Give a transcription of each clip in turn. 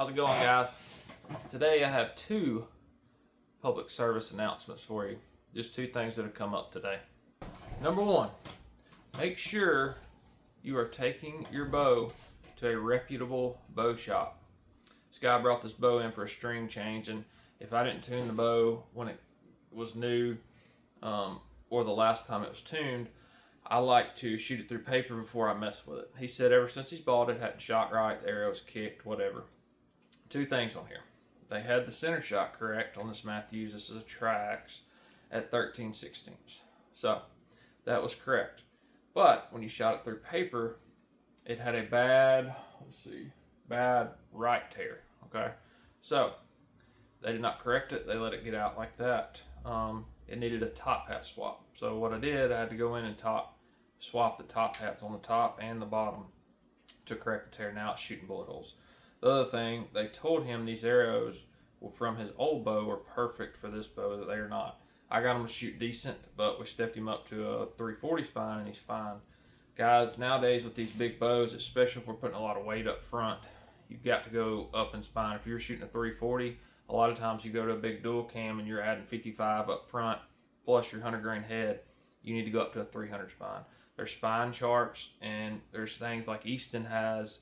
How's it going, guys? Today I have two public service announcements for you. Just two things that have come up today. Number one, make sure you are taking your bow to a reputable bow shop. This guy brought this bow in for a string change, and if I didn't tune the bow when it was new or the last time it was tuned, I like to shoot it through paper before I mess with it. He said ever since he's bought it, it hadn't shot right, the arrows kicked, whatever. Two things on here. They had the center shot correct on this Matthews. This is a Trax at 13/16. So that was correct. But when you shot it through paper, it had a bad right tear. Okay, so they did not correct it. They let it get out like that. It needed a top hat swap. So what I did, I had to go in and swap the top hats on the top and the bottom to correct the tear. Now it's shooting bullet holes. The other thing, they told him these arrows from his old bow were perfect for this bow, that they are not. I got him to shoot decent, but we stepped him up to a 340 spine and he's fine. Guys, nowadays with these big bows, especially if we're putting a lot of weight up front, you've got to go up in spine. If you're shooting a 340, a lot of times you go to a big dual cam and you're adding 55 up front, plus your 100 grain head, you need to go up to a 300 spine. There's spine charts, and there's things like Easton has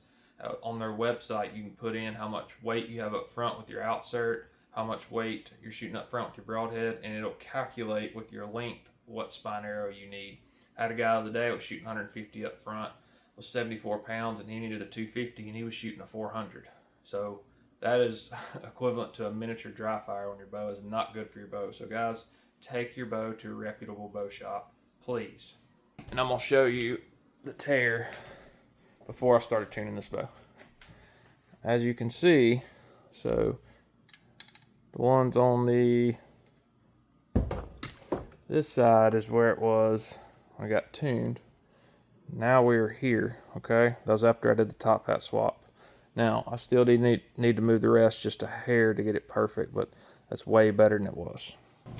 on their website. You can put in how much weight you have up front with your outsert, how much weight you're shooting up front with your broadhead, and it'll calculate with your length what spine arrow you need. I had a guy the other day that was shooting 150 up front, was 74 pounds, and he needed a 250, and he was shooting a 400. So that is equivalent to a miniature dry fire on your bow. Is not good for your bow. So guys, take your bow to a reputable bow shop, please. And I'm gonna show you the tear before I started tuning this bow. As you can see, so the ones on this side is where it was when I got tuned. Now we're here, okay? That was after I did the top hat swap. Now, I still need to move the rest just a hair to get it perfect, but that's way better than it was.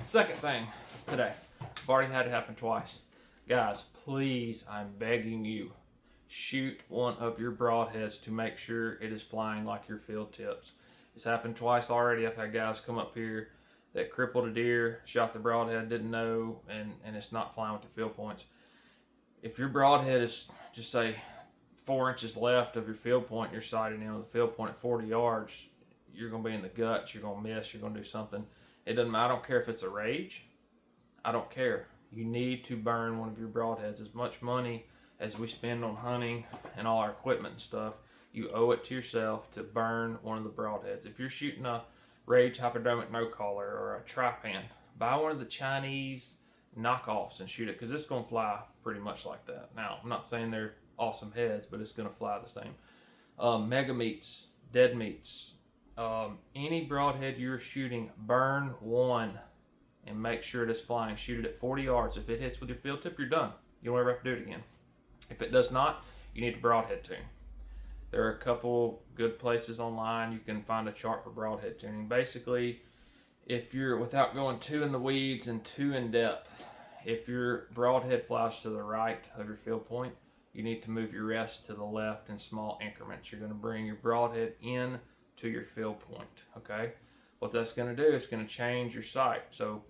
Second thing today, I've already had it happen twice. Guys, please, I'm begging you, shoot one of your broadheads to make sure it is flying like your field tips. It's happened twice already. I've had guys come up here that crippled a deer, shot the broadhead, didn't know, and it's not flying with the field points. If your broadhead is, just say, 4 inches left of your field point, you're sighting in with the field point at 40 yards, you're going to be in the guts, you're going to miss, you're going to do something. It doesn't matter. I don't care if it's a rage. I don't care. You need to burn one of your broadheads. As much money as we spend on hunting and all our equipment and stuff, you owe it to yourself to burn one of the broadheads. If you're shooting a Rage hypodermic no collar or a Trypan, buy one of the Chinese knockoffs and shoot it, because it's going to fly pretty much like that. Now, I'm not saying they're awesome heads, but it's going to fly the same. Mega meats, dead meats, any broadhead you're shooting, burn one and make sure it is flying. Shoot it at 40 yards. If it hits with your field tip, you're done. You don't ever have to do it again. If it does not, you need to broadhead tune. There are a couple good places online you can find a chart for broadhead tuning. Basically, if you're, without going too in the weeds and too in depth, if your broadhead flies to the right of your field point, you need to move your rest to the left in small increments. You're going to bring your broadhead in to your field point, okay? What that's going to do is going to change your sight. So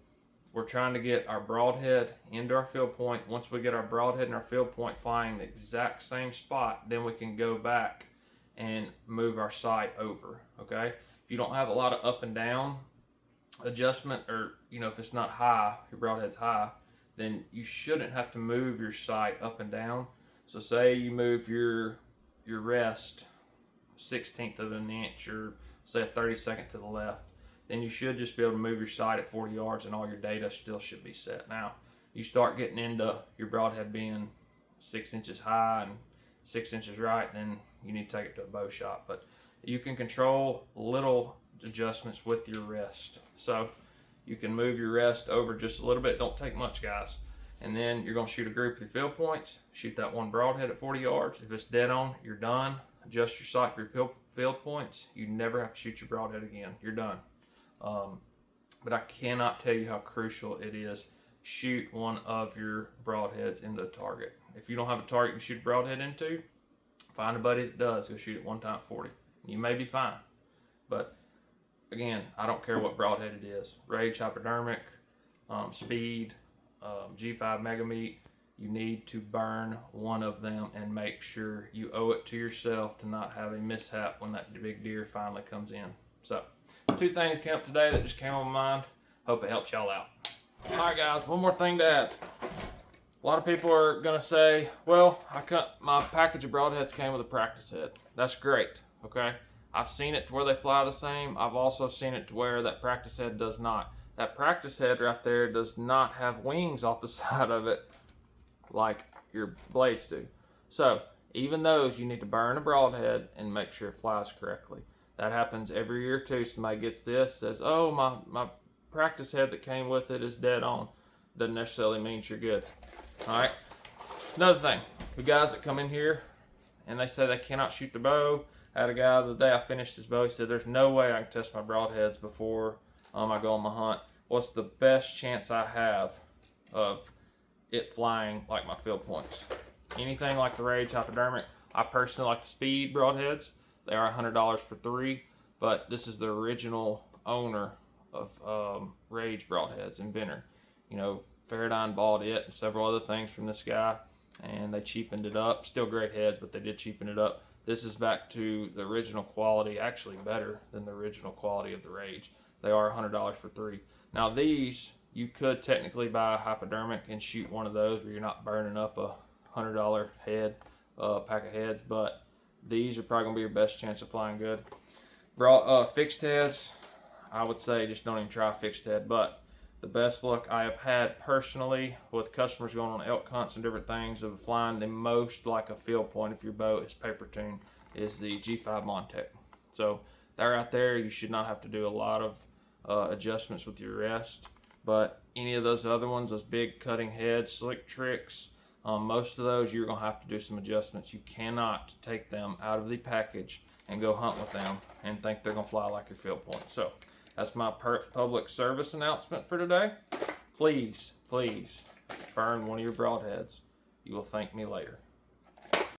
we're trying to get our broadhead into our field point. Once we get our broadhead and our field point flying the exact same spot, then we can go back and move our sight over, okay? If you don't have a lot of up and down adjustment, or if it's not high, your broadhead's high, then you shouldn't have to move your sight up and down. So say you move your rest 1/16 of an inch, or say a 32nd to the left, then you should just be able to move your sight at 40 yards and all your data still should be set. Now, you start getting into your broadhead being 6 inches high and 6 inches right, then you need to take it to a bow shop. But you can control little adjustments with your rest. So you can move your rest over just a little bit. Don't take much, guys. And then you're going to shoot a group of your field points. Shoot that one broadhead at 40 yards. If it's dead on, you're done. Adjust your sight for your field points. You never have to shoot your broadhead again. You're done. But I cannot tell you how crucial it is. Shoot one of your broadheads into a target. If you don't have a target you shoot a broadhead into, find a buddy that does. Go shoot it one time at 40. You may be fine. But again, I don't care what broadhead it is. Rage, hypodermic, speed, G5 mega meat. You need to burn one of them and make sure you owe it to yourself to not have a mishap when that big deer finally comes in. So, 2 things came up today that just came on my mind. Hope it helps y'all out. Alright guys, one more thing to add. A lot of people are gonna say, well, my package of broadheads came with a practice head. That's great, okay? I've seen it to where they fly the same. I've also seen it to where that practice head does not. That practice head right there does not have wings off the side of it like your blades do. So even those, you need to burn a broadhead and make sure it flies correctly. That happens every year too. Somebody gets this, says, oh, my practice head that came with it is dead on. Doesn't necessarily mean you're good. All right. Another thing, the guys that come in here and they say they cannot shoot the bow. I had a guy the day I finished his bow, he said there's no way I can test my broadheads before I go on my hunt. What's the best chance I have of it flying like my field points? Anything like the Rage hypodermic. I personally like the Speed broadheads. They are $100 for 3, but this is the original owner of Rage broadheads, inventor. You know, Faraday bought it and several other things from this guy, and they cheapened it up. Still great heads, but they did cheapen it up. This is back to the original quality, actually better than the original quality of the Rage. They are $100 for 3. Now these, you could technically buy a hypodermic and shoot one of those where you're not burning up a $100 head, pack of heads, but these are probably gonna be your best chance of flying good. Fixed heads, I would say just don't even try a fixed head, but the best luck I have had personally with customers going on elk hunts and different things of flying the most like a field point if your bow is paper tuned is the G5 Montec. So they're out there, you should not have to do a lot of adjustments with your rest, but any of those other ones, those big cutting heads, slick tricks, most of those you're gonna have to do some adjustments. You cannot take them out of the package and go hunt with them and think they're gonna fly like your field point. So that's my public service announcement for today. Please, please burn one of your broadheads. You will thank me later.